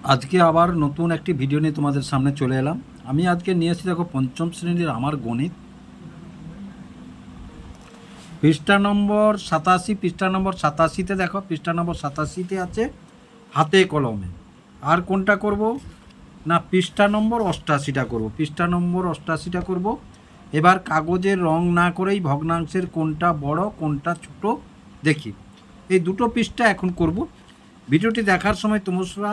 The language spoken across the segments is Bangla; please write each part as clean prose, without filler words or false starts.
আজকে আবার নতুন একটি ভিডিও নিয়ে তোমাদের সামনে চলে এলাম। আমি আজকে নিয়ে এসেছি দেখো পঞ্চম শ্রেণীর আমার গণিত পৃষ্ঠা নম্বর 87। পৃষ্ঠা নম্বর 87তে দেখো, পৃষ্ঠা নম্বর 87তে আছে হাতে কলমে। আর কোনটা করব না, পৃষ্ঠা নম্বর 88টা করব। পৃষ্ঠা নম্বর 88টা করব। এবার কাগজের রং না করেই ভগ্নাংশের কোনটা বড় কোনটা ছোট দেখি। এই দুটো পৃষ্ঠা এখন করব। ভিডিওটি দেখার সময় তোমরা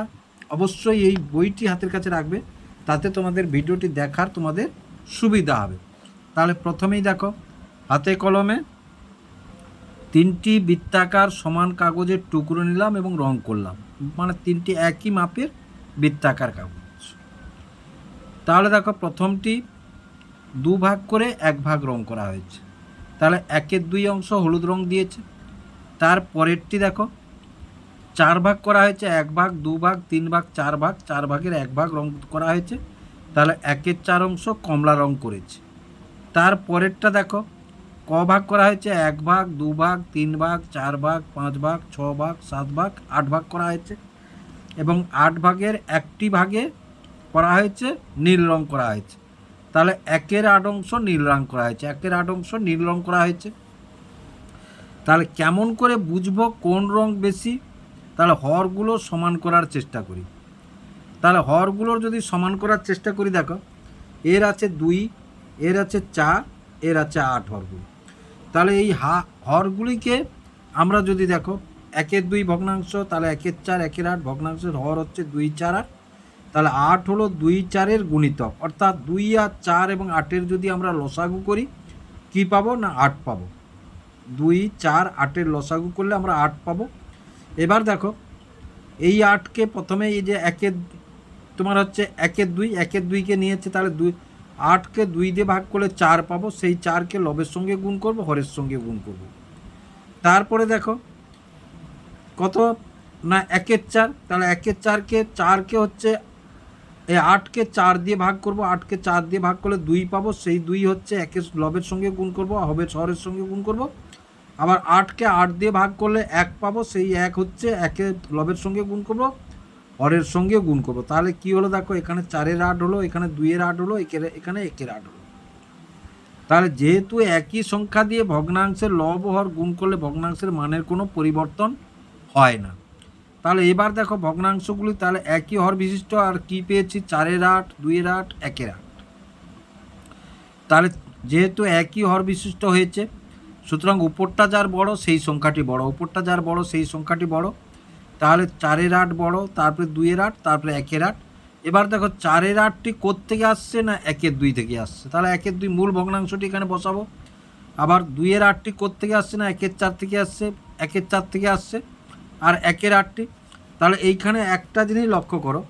অবশ্যই এই বইটি হাতের কাছে রাখবে, তাতে তোমাদের ভিডিওটি দেখার তোমাদের সুবিধা হবে। তাহলে প্রথমেই দেখো, হাতে কলমে তিনটি বৃত্তাকার সমান কাগজের টুকরো নিলাম এবং রং করলাম, মানে তিনটি একই মাপের বৃত্তাকার কাগজ। তাহলে দেখো, প্রথমটি দুভাগ করে এক ভাগ রং করা হয়েছে, তাহলে একের দুই অংশ হলুদ রং দিয়েছে। তার পরেরটি দেখো, চার ভাগ করা হয়েছে, এক ভাগ, দু ভাগ, তিন ভাগ, চার ভাগ, চার ভাগের এক ভাগ রং করা হয়েছে, তাহলে একের চার অংশ কমলা রং করেছে। তার পরেরটা দেখো, ক ভাগ করা হয়েছে, এক ভাগ, দু ভাগ, তিন ভাগ, চার ভাগ, পাঁচ ভাগ, ছ ভাগ, সাত ভাগ, আট ভাগ করা হয়েছে, এবং আট ভাগের একটি ভাগে করা হয়েছে নীল রং করা হয়েছে, তাহলে একের আট অংশ নীল রং করা হয়েছে, একের আট অংশ নীল রং করা হয়েছে। তাহলে কেমন করে বুঝবো কোন রং বেশি? তাহলে হরগুলো সমান করার চেষ্টা করি। তাহলে হরগুলোর যদি সমান করার চেষ্টা করি, দেখো এর আছে 2, এর আছে 4, এর আছে 8 হরগুলো। তাহলে এই হরগুলিকে আমরা যদি দেখো, একের 2 ভগ্নাংশ, তাহলে একের 4 একের 8 ভগ্নাংশের হর হচ্ছে 2, 4, 8। তাহলে 8 হলো 2, 4-এর গুণিতক, অর্থাৎ 2 আর 4 এবং 8-এর যদি আমরা লসাগু করি কি পাবো না 8 পাবো। 2, 4, 8-এর লসাগু করলে আমরা 8 পাবো। এবার দেখো, এই 8কে প্রথমে এই যে একের তোমার হচ্ছে একের 2, একের 2কে নিয়েছে, তাহলে 8কে 2 দিয়ে ভাগ করলে 4 পাবো, সেই 4কে লবের সঙ্গে গুণ করব, হরের সঙ্গে গুণ করব। তারপরে দেখো কত না একের 4, তাহলে একের 4কে হচ্ছে এই 8কে 4 দিয়ে ভাগ করব, 8কে 4 দিয়ে ভাগ করলে 2 পাবো, সেই 2 হচ্ছে একের লবের সঙ্গে গুণ করব, হরের সঙ্গে গুণ করব। আবার 8কে 8 দিয়ে ভাগ করলে 1 পাবো, সেই 1 হচ্ছে একের লবের সঙ্গে গুণ করব, হরের সঙ্গে গুণ করব। তাহলে কি হলো দেখো, এখানে 4-এর 8 হলো, এখানে 2-এর 8 হলো, এখানে 1-এর 8 হলো। তাহলে যেহেতু একই সংখ্যা দিয়ে ভগ্নাংশের লব ও হর গুণ করলে ভগ্নাংশের মানের কোনো পরিবর্তন হয় না। তাহলে এবার দেখো ভগ্নাংশগুলি তাহলে একই হর বিশিষ্ট, আর কি পেয়েছি 4-এর 8, 2-এর 8, 1-এর 8। তাহলে যেহেতু একই হর বিশিষ্ট হয়েছে, সুতরাং উপরটা যার বড় সেই সংখ্যাটি বড়, উপরটা যার বড় সেই সংখ্যাটি বড়। তাহলে 4-এর 8 বড়, তারপরে 2-এর 8, তারপরে 1-এর 8। এবার দেখো 4-এর 8টি কোত্থেকে আসছে না 1-এর 2 থেকে আসছে, তাহলে 1-এর 2 মূল ভগ্নাংশটি এখানে বসাবো। আবার 2-এর 8টি কোত্থেকে আসছে না 1-এর 4 থেকে আসছে, 1-এর 4 থেকে আসছে। আর 1-এর 8টি, তাহলে এইখানে একটা জিনিস লক্ষ্য করো,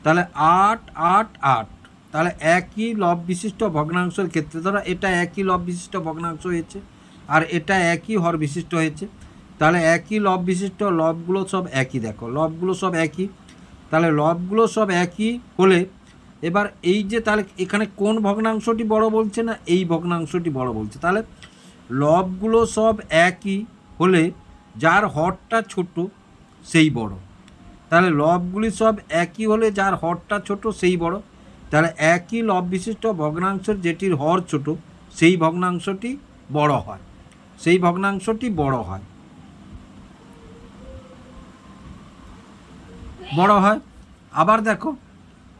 তাহলে 8, 8, 8, তাহলে একই লব বিশিষ্ট ভগ্নাংশের ক্ষেত্রে ধরো এটা একই লব বিশিষ্ট ভগ্নাংশ হয়েছে, আর এটা একই হর বিশিষ্ট হয়েছে, তাহলে একই লব বিশিষ্ট, লবগুলো সব একই, দেখো লবগুলো সব একই। তাহলে লবগুলো সব একই হলে এবার এই যে তাহলে এখানে কোন ভগ্নাংশটি বড় বলছে না এই ভগ্নাংশটি বড় বলছে, তাহলে লবগুলো সব একই হলে যার হরটা ছোট সেই বড়। তাহলে লবগুলি সব একই হলে যার হরটা ছোট সেই বড়। তাহলে একই লব বিশিষ্ট ভগ্নাংশের যেটির হর ছোট সেই ভগ্নাংশটি বড় হয়, সেই ভগ্নাংশটি বড় হয়, বড় হয়। আবার দেখো,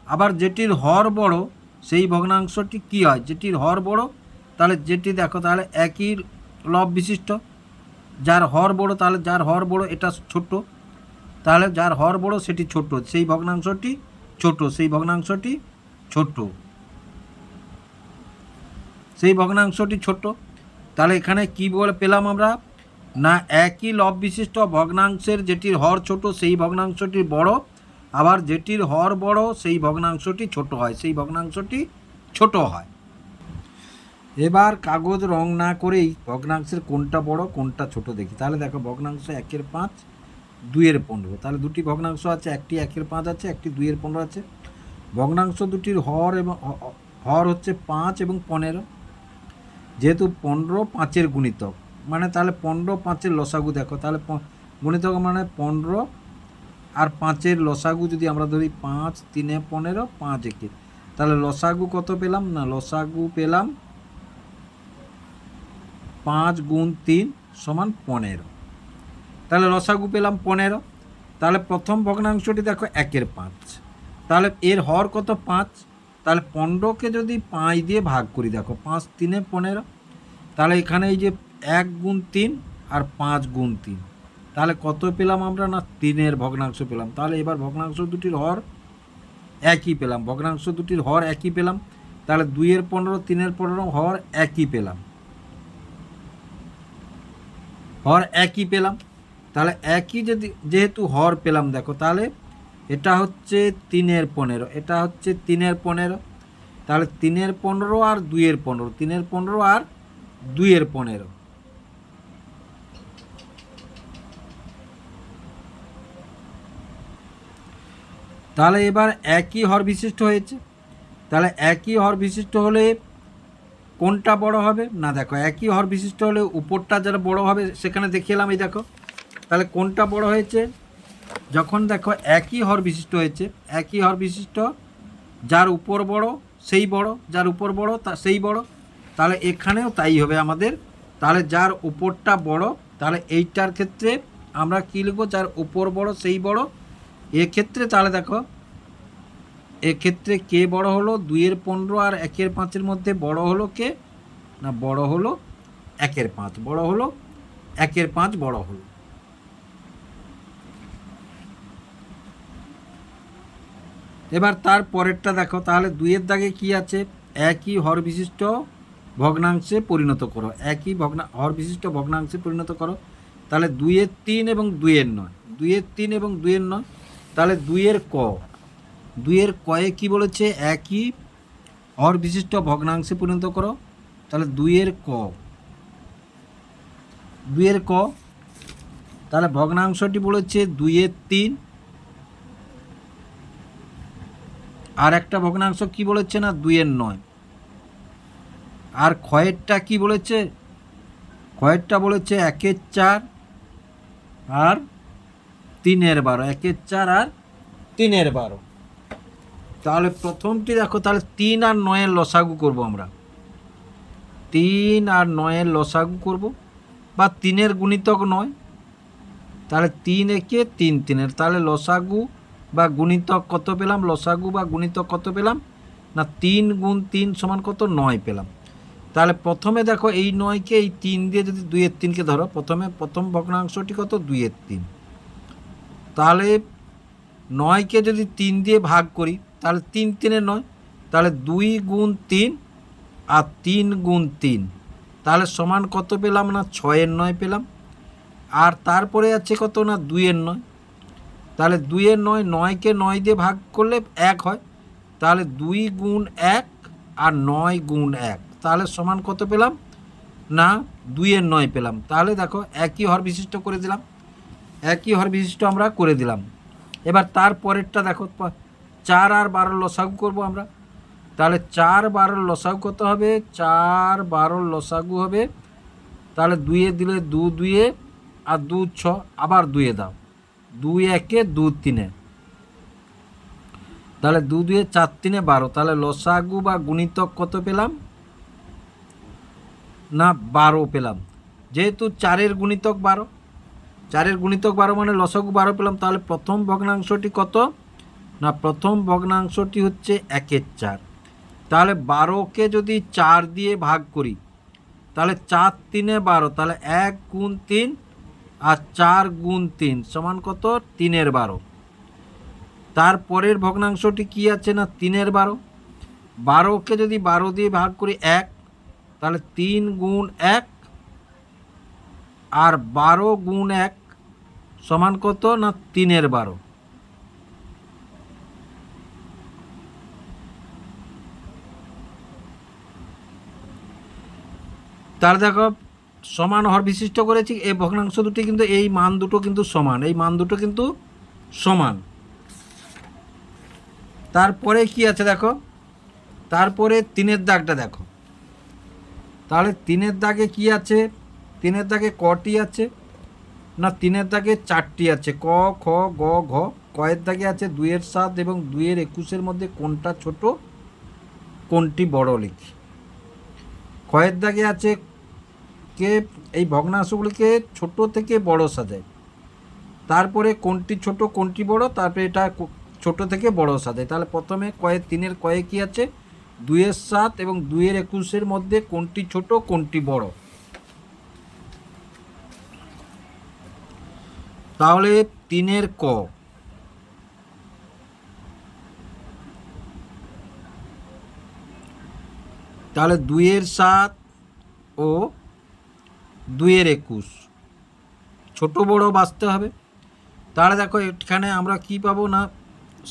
আবার যেটির হর বড় সেই ভগ্নাংশটি কি হয়, যেটির হর বড়, তাহলে যেটি দেখো তাহলে একই লব বিশিষ্ট, যার হর বড়, তাহলে যার হর বড় এটা ছোট, তাহলে যার হর বড় সেটি ছোট, সেই ভগ্নাংশটি ছোট, সেই ভগ্নাংশটি ছোট, সেই ভগ্নাংশটি ছোট। তাহলে এখানে কি বলে পেলাম আমরা না একই লব বিশিষ্ট ভগ্নাংশের যেটির হর ছোট সেই ভগ্নাংশটি বড়, আবার যেটির হর বড় সেই ভগ্নাংশটি ছোট হয়, সেই ভগ্নাংশটি ছোট হয়। এবার কাগজ রং না করেই ভগ্নাংশের কোনটা বড় কোনটা ছোট দেখি। তাহলে দেখো ভগ্নাংশ 1-এর 5, 2-এর 15, তাহলে দুটি ভগ্নাংশ আছে, একটি 1-এর 5 আছে, একটি 2-এর 15 আছে। ভগ্নাংশ দুটির হর এবং হর হচ্ছে 5 এবং 15, যেহেতু 15 5-এর গুণিতক, মানে তাহলে 15 5-এর লসাগু দেখো, তাহলে গুণিতক মানে 15 আর 5-এর লসাগু যদি আমরা ধরি 5 3 15 5 1, তাহলে লসাগু কত পেলাম? না লসাগু পেলাম 5 গুণ 3 সমান 15। তাহলে লসাগু পেলাম 15। তাহলে প্রথম ভগ্নাংশটি দেখো 1-এর 5, তাহলে এর হর কত? 5। তাহলে 15কে যদি 5 দিয়ে ভাগ করি, দেখো 5 3 15, তাহলে এখানে এই যে 1 গুণ 3 আর 5 গুণ 3, তাহলে কত পেলাম আমরা? না 3-এর ভগ্নাংশ পেলাম। তাহলে এবার ভগ্নাংশ দুটির হর একই পেলাম, ভগ্নাংশ দুটির হর একই পেলাম। তাহলে 2-এর 15 3-এর 15 হর একই পেলাম, হর একই পেলাম। তাহলে একই যেহেতু হর পেলাম, দেখো তাহলে এটা হচ্ছে 3-এর 15, এটা হচ্ছে 3-এর 15, তাহলে 3-এর 15 আর 2-এর 15, 3-এর 15 আর 2-এর 15। তাহলে এবার একই হর বিশিষ্ট হয়েছে। তাহলে একই হর বিশিষ্ট হলে কোনটা বড় হবে? না দেখো একই হর বিশিষ্ট হলে উপরটা যারা বড় হবে সেখানে দেখিয়ে এলাম। এই দেখো তাহলে কোনটা বড় হয়েছে? যখন দেখো একই হর বিশিষ্ট হয়েছে, একই হর বিশিষ্ট যার উপর বড় সেই বড়, যার উপর বড় সেই বড়, তাহলে এখানেও তাই হবে আমাদের। তাহলে যার উপরটা বড়, তাহলে এইটার ক্ষেত্রে আমরা কী লিখব? যার উপর বড় সেই বড়। এক্ষেত্রে তাহলে দেখো এক্ষেত্রে কে বড় হলো? 2-এর 15 আর 1-এর 5-এর মধ্যে বড় হলো কে? না বড় হলো 1-এর 5, বড় হলো 1-এর 5 বড় হলো। এবার তার পরেরটা দেখো, তাহলে 2-এর দাগে কি আছে? একই হর বিশিষ্ট ভগ্নাংশে পরিণত করো, একই হর বিশিষ্ট ভগ্নাংশে পরিণত করো। তাহলে 2-এর 3 এবং 2-এর 9, 2-এর 3 এবং 2-এর 9, তাহলে 2-এর ক, 2-এর কয়ে কী বলেছে? একই হর বিশিষ্ট ভগ্নাংশে পরিণত করো। তাহলে 2-এর ক, 2-এর ক, তাহলে ভগ্নাংশটি বলেছে 2-এর 3, আর একটা ভগ্নাংশ কি বলেছে? না 2-এর 9। আর ক্ষয়েরটা কি বলেছে? ক্ষয়েরটা বলেছে 1-এর 4 আর 3-এর 12, 1-এর 4 আর 3-এর 12। তাহলে প্রথমটি দেখো, তাহলে 3 আর 9-এর লসাগু করব আমরা, 3 আর 9-এর লসাগু করব, বা 3-এর গুণিতক 9, তাহলে 3 একে 3 3-এর, তাহলে লসাগু বা গুণিতক কত পেলাম? লসাগু বা গুণিতক কত পেলাম? না 3 গুণ 3 সমান কত? 9 পেলাম। তাহলে প্রথমে দেখো এই 9কে এই 3 দিয়ে যদি 2-এর 3কে ধরো, প্রথম ভগ্নাংশটি কত? 2-এর 3। তাহলে 9কে যদি 3 দিয়ে ভাগ করি, তাহলে 3 3-এর 9, তাহলে 2 গুণ 3 আর 3 গুণ 3, তাহলে সমান কত পেলাম? না 6-এর 9 পেলাম। আর তারপরে আছে কত? না 2-এর 9, তাহলে 2-এর 9, 9কে 9 দিয়ে ভাগ করলে 1 হয়, তাহলে 2 গুণ 1 আর 9 গুণ 1, তাহলে সমান কত পেলাম? না 2-এর 9 পেলাম। তাহলে দেখো একই হর বিশিষ্ট করে দিলাম, একই হর বিশিষ্ট আমরা করে দিলাম। এবার তার পরেরটা দেখো, 4 আর 12 লসাগু করব আমরা। তাহলে 4 12 লসাগু কত হবে? 4 12 লসাগু হবে, তাহলে 2-এ দিলে 2 2-এ আর 2 6, আবার 2-এ দাও, 2 1-এ 2 3-এ, তাহলে 2 2-এ 4 3-এ 12, তাহলে লসাগু বা গুণিতক কত পেলাম? না 12 পেলাম। যেহেতু 4-এর গুণিতক 12, 4-এর গুণিতক 12 মানে লসাগু 12 পেলাম। তাহলে প্রথম ভগ্নাংশটি কত? না প্রথম ভগ্নাংশটি হচ্ছে 1-এর 4। তাহলে 12কে যদি 4 দিয়ে ভাগ করি, তাহলে 4 3-এ 12, তাহলে 1 গুণ 3 আর 4 গুণ 3 সমান কত? 3-এর 12। তারপরের ভগ্নাংশটি কি আছে? না 3-এর 12, 12কে যদি 12 দিয়ে ভাগ করি 1, তাহলে 3 গুণ 1 আর 12 গুণ 1 সমান কত? না 3-এর 12। তাহলে দেখো সমান হর বিশিষ্ট করেছি। এই ভগ্নাংশ দুটি কিন্তু এই মান দুটো কিন্তু সমান, এই মান দুটো কিন্তু সমান। তারপরে কি আছে দেখো, তারপরে 3-এর দাগটা দেখো, তাহলে 3-এর দাগে কি আছে? 3-এর দাগে কটি আছে? না 3-এর দাগে 4টি আছে, ক, খ, গ, ঘ। কয়ের দাগে আছে 2-এর 7 এবং 2-এর 21-এর মধ্যে কোনটা ছোট কোনটি বড় লিখি। কয়ের দাগে আছে কে এই ভগ্নাংশগুলিকে ছোট থেকে বড় সাজায়, তারপরে কোনটি ছোট কোনটি বড়, তারপরে এটা ছোট থেকে বড় সাজায়। তাহলে প্রথমে কয়ের 3-এর কয়ে কী আছে, 2-এর 7 এবং 2-এর 21-এর মধ্যে কোনটি ছোট কোনটি বড়। তাহলে 3-এর ক, তাহলে 2-এর 7 ও 2-এর 21 ছোট বড় বাঁচতে হবে। তাহলে দেখো এখানে আমরা কি পাবো না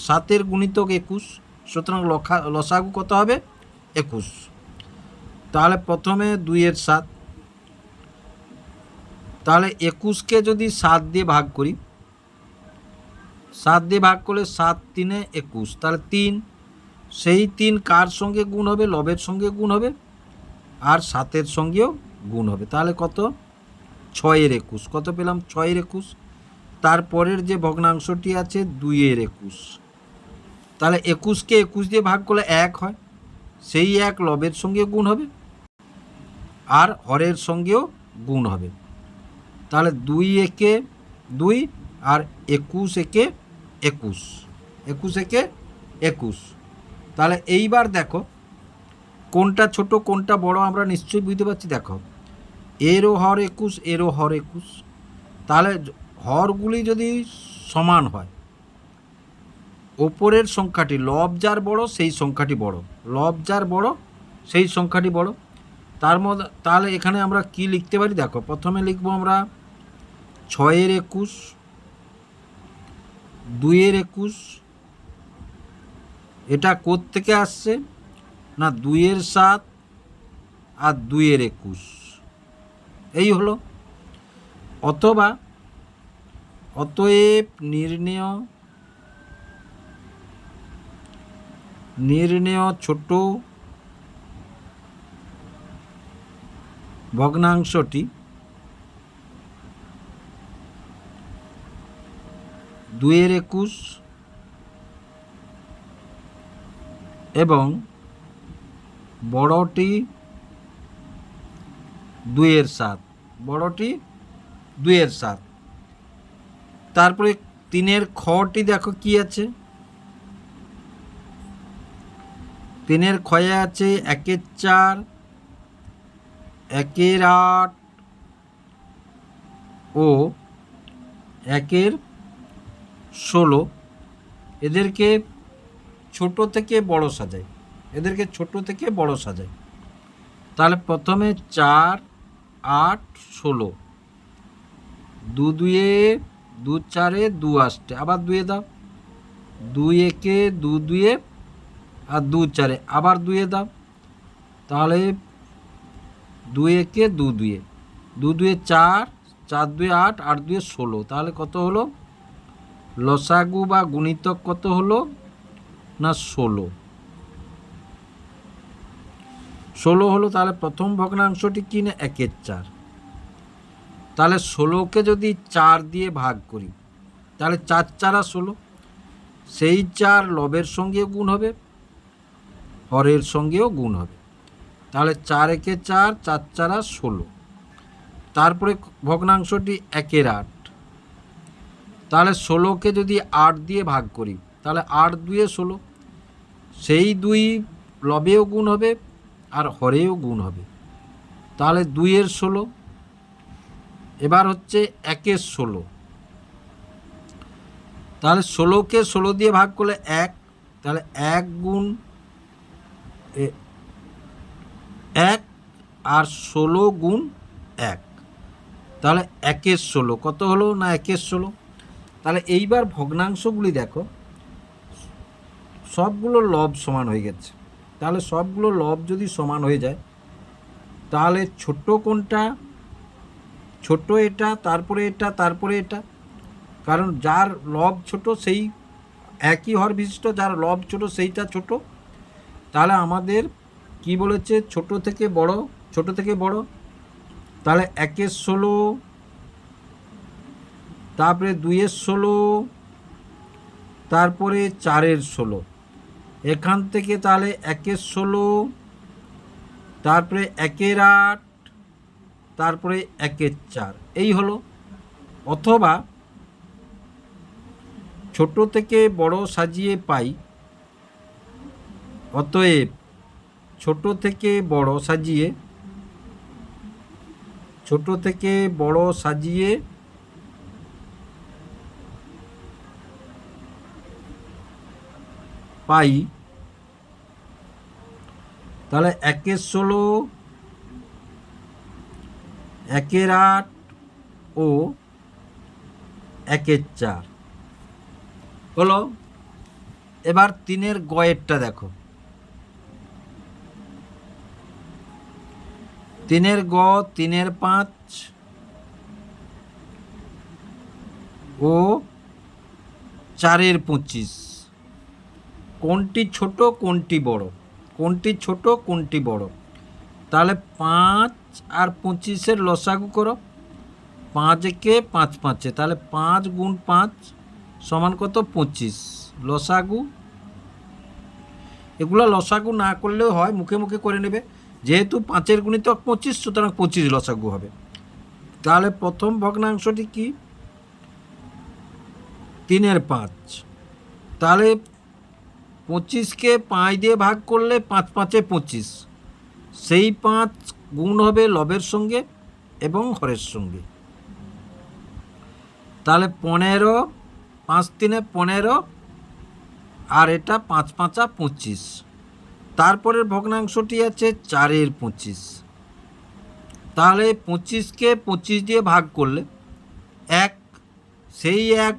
7-এর গুণিতক 21, সুতরাং লসাগু কত হবে 21। তাহলে প্রথমে 2-এর 7, তাহলে 21কে যদি 7 দিয়ে ভাগ করি, 7 দিয়ে ভাগ করলে 7×3 = 21, তাহলে 3, সেই 3 কার সঙ্গে গুণ হবে, লবের সঙ্গে গুণ হবে আর 7-এর সঙ্গেও গুণ হবে। তাহলে কত 6-এর 21, কত পেলাম 6-এর 21। তারপরের যে ভগ্নাংশটি আছে 2-এর 21, তাহলে 21কে 21 দিয়ে ভাগ করলে 1 হয়, সেই 1 লবের সঙ্গে গুণ হবে আর হরের সঙ্গেও গুণ হবে। তাহলে 2 × 2 আর 21 × 21, 21 × 21। তাহলে এইবার দেখো কোনটা ছোট কোনটা বড় আমরা নিশ্চয়ই বুঝতে পারছি। দেখো এরও হর 21, এরও হর 21, তাহলে হরগুলি যদি সমান হয়, ওপরের সংখ্যাটি লব যার বড় সেই সংখ্যাটি বড়, লব যার বড় সেই সংখ্যাটি বড়। তার মধ্যে তাহলে এখানে আমরা কি লিখতে পারি, দেখো প্রথমে লিখবো আমরা 6-এর 21, 2-এর 21, এটা কোত্থেকে আসছে না 2-এর 7 আর 2-এর 21, এই হলো। অথবা অতএব নির্ণেয় ছোট ভগ্নাংশটি 2-এর 21 এবং বড়টি 2-এর 7, বড়টি 2-এর 7। তারপরে 3-এর খটি দেখো কি আছে, 3-এর ক্ষয়ে আছে 1-এর 4, 1-এর 8 ও 1-এর 16। এদেরকে ছোট থেকে বড় সাজায়, এদেরকে ছোট থেকে বড় সাজায়। তাহলে প্রথমে 4, 8, 16, 2-2-এ 2-4-এ 2 আসছে, আবার 2-এ দাও, 2-1-এ 2-2-এ আর 2-4-এ আবার 2-এ দাও। তাহলে 2-1-এ 2-2-এ, 2-2-এ 4, 4-2-এ 8, 8-2-এ 16। তাহলে কত হলো লসাগু বা গুণিতক কত হলো না 16, 16 হলো। তাহলে প্রথম ভগ্নাংশটি কি না 1-এর 4, তাহলে 16কে যদি 4 দিয়ে ভাগ করি তাহলে 4×4 = 16, সেই 4 লবের সঙ্গেও গুণ হবে হরের সঙ্গেও গুণ হবে। তাহলে 4-1-এ 4, 4×4 = 16। তারপরে ভগ্নাংশটি 1-এর 8, তাহলে 16কে যদি 8 দিয়ে ভাগ করি তাহলে 8×2-এ 16, সেই 2 লবেও গুণ হবে আর হরেও গুণ হবে, তাহলে 2-এর 16। এবার হচ্ছে 1-এর 16, তাহলে 16কে 16 দিয়ে ভাগ করলে 1, তাহলে 1 গুণ 1 আর 16 গুণ 1, তাহলে 1-এর 16 কত হলো না 1-এর 16। তাহলে এইবার ভগ্নাংশগুলি দেখো সবগুলো লব সমান হয়ে গেছে। তাহলে সবগুলো লব যদি সমান হয়ে যায় তাহলে ছোট কোনটা, ছোট এটা, তারপরে এটা, তারপরে এটা, কারণ যার লব ছোট সেই একই হর বিশিষ্ট, যার লব ছোট সেইটা ছোট। তাহলে আমাদের কি বলেছে ছোট থেকে বড়, ছোট থেকে বড়। তাহলে 1-এর 16 তারপরে 2-এর 16, তারপরে 4-এর 16, এখান থেকে তাহলে 1-এর 16, তারপরে 1-এর 8, তারপরে 1-এর 4, এই হলো। অথবা ছোট থেকে বড় সাজিয়ে পাই, অতএব ছোট থেকে বড় সাজিয়ে পাই, তাহলে 1-এর 16, 1-এর 8 ও 1-এর 4 হলো। এবার 3-এর গয়েরটা দেখো। 3-এর গ 3-এর 5 ও 4-এর 25, কোনটি ছোট কোনটি বড়? কোনটি ছোট কোনটি বড়? তাহলে 5 আর 25-এর লসাগু করো। 5-কে 5-5-এ, তাহলে 5 গুণ 5 সমান কত? 25 লসাগু। এগুলো লসাগু না করলেও হয়, মুখে মুখে করে নেবে। যেহেতু 5-এর গুণিতক 25, সুতরাং 25 লসাগু হবে। তাহলে প্রথম ভগ্নাংশটি কি? 3-এর 5, তাহলে 25-কে 5 দিয়ে ভাগ করলে 5-5-এ 25, সেই 5 গুণ হবে লবের সঙ্গে এবং হরের সঙ্গে, তাহলে 15, 5-3-এ 15, আর এটা 5-5-আ 25। তারপরের ভগ্নাংশটি আছে 4-এর 25, তাহলে 25-কে 25 দিয়ে ভাগ করলে 1, সেই 1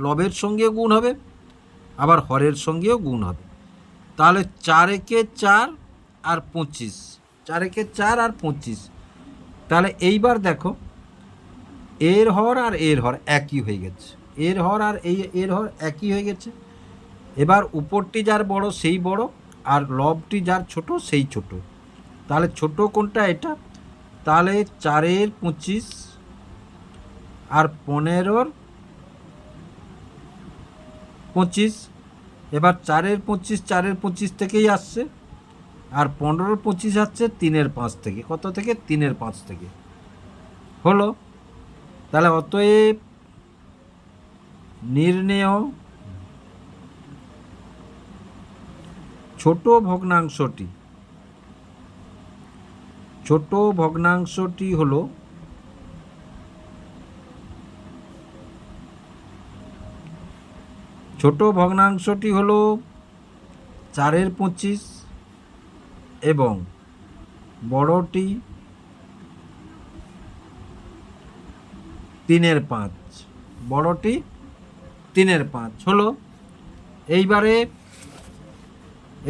লবের সঙ্গে গুণ হবে, আবার হরের সঙ্গেও গুণ হবে। তাহলে 4-একে 4 আর 25, 4-একে 4 আর 25। তাহলে এইবার দেখো, এর হর আর এর হর একই হয়ে গেছে, এর হর আর এর হর একই হয়ে গেছে। এবার উপরটি যার বড় সেই বড়, আর লবটি যার ছোট সেই ছোট। তাহলে ছোট কোনটা? এটা। তাহলে 4-এর 25 আর 15-এর 25। এবার 4-এর 25 4-এর 25 থেকেই আসছে, আর 15-এর 25 আসছে 3-এর 5 থেকে। কত থেকে? 3-এর 5 থেকে হলো। তাহলে অতএব নির্ণেয় ছোট ভগ্নাংশটি হলো ছোট ভগ্নাংশটি হলো 4-এর 25 এবং বড়টি 3-এর 5, বড়টি 3-এর 5 হলো।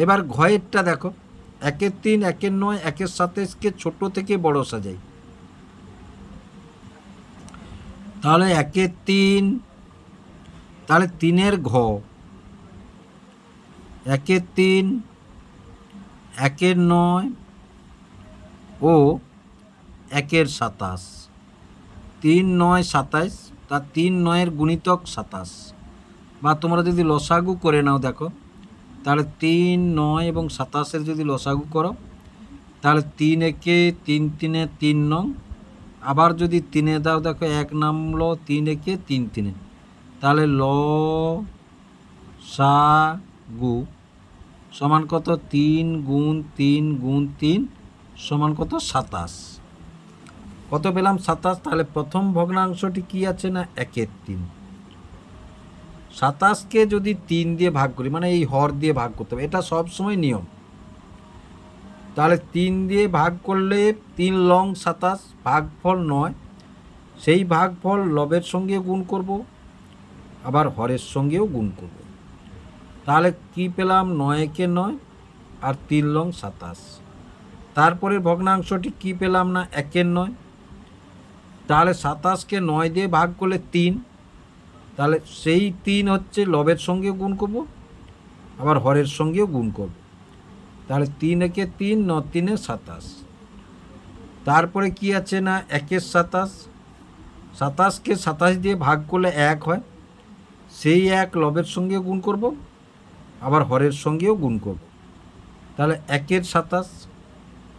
এবার ঘয়েরটা দেখো। 1-এর 3, 1-এর 9, 1-এর 27-কে ছোট থেকে বড় সাজাই। তাহলে 1-এর 3, তাহলে 3-এর ঘ, 1-এর 3, 1-এর 9 ও 1-এর 27, 3, 9, 27, তার 3, 9-এর গুণিতক 27। বা তোমরা যদি লসাগু করে নাও দেখো, তাহলে 3, 9 এবং 27-এর যদি লসাগু করো, তাহলে 3-একে 3, 3-এ 3 নং, আবার যদি 3-এ দাও দেখো 1 নামলো 3-একে 3, 3-এ, তাহলে লসাগু সমান কত? 3 গুণ 3 গুণ 3 সমান কত? 27। কত পেলাম? 27। তাহলে প্রথম ভগ্নাংশটি কি আছে না? 1-এর 3। 27-কে যদি 3 দিয়ে ভাগ করি, মানে এই হর দিয়ে ভাগ করতে হবে, এটা সবসময় নিয়ম। তাহলে 3 দিয়ে ভাগ করলে 3 লং 27, ভাগফল 9, সেই ভাগফল লবের সঙ্গে গুণ করব, আবার হরের সঙ্গেও গুণ করব। তাহলে কি পেলাম? 9-একে 9 আর 3 লং 27। তারপরে ভগ্নাংশটি কি পেলাম না? 1-এর 9। তাহলে 27-কে 9 দিয়ে ভাগ করলে 3, তাহলে সেই 3 হচ্ছে লবের সঙ্গেও গুণ করব, আবার হরের সঙ্গেও গুণ করব। তাহলে 3-একে 3, 9 3-এ 27। তারপরে কি আছে না? 1-এর 27, 27কে 27 দিয়ে ভাগ করলে 1 হয়, সেই 1 লবের সঙ্গেও গুণ করব, আবার হরের সঙ্গেও গুণ করব, তাহলে 1-এর 27।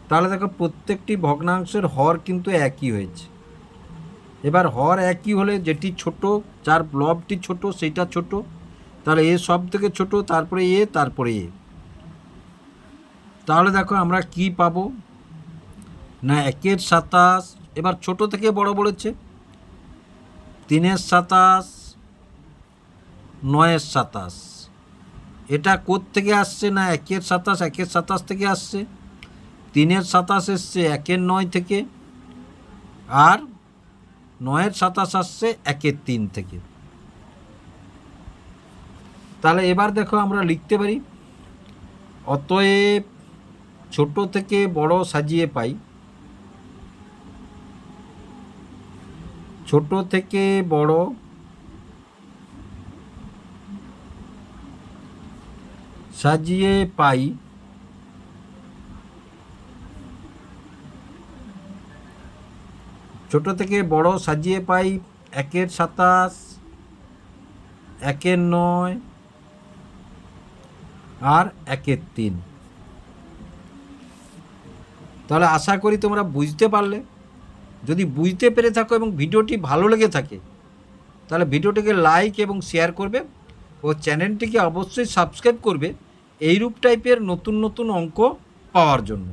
তাহলে দেখো প্রত্যেকটি ভগ্নাংশের হর কিন্তু একই হয়েছে। এবার হর একই হলে যেটি ছোট, যার লবটি ছোট সেইটা ছোট, তাহলে এ সব থেকে ছোট, তারপরে এ, তারপরে এ। তাহলে দেখো আমরা কি পাবো না 1-এর 27, এবার ছোট থেকে বড় বলেছে, 3-এর 27, 9-এর 27। এটা কোত্থেকে আসছে না 1-এর 27 থেকে আসছে, 3-এর 27 এসছে 1-এর 9 থেকে, আর 9-এর 27 আসছে 1-এর 3 থেকে। তাহলে এবার দেখো আমরা লিখতে পারি, অতএব ছোট থেকে বড় সাজিয়ে পাই, ছোট থেকে বড় সাজিয়ে পাই ছোট থেকে বড় সাজিয়ে পাই 1-এর 27, 1-এর 9 আর 1-এর 3। তাহলে আশা করি তোমরা বুঝতে পারলে। যদি বুঝতে পেরে থাকো এবং ভিডিওটি ভালো লেগে থাকে, তাহলে ভিডিওটিকে লাইক এবং শেয়ার করবে ও চ্যানেলটিকে অবশ্যই সাবস্ক্রাইব করবে এইরূপ টাইপের নতুন নতুন অঙ্ক পাওয়ার জন্য।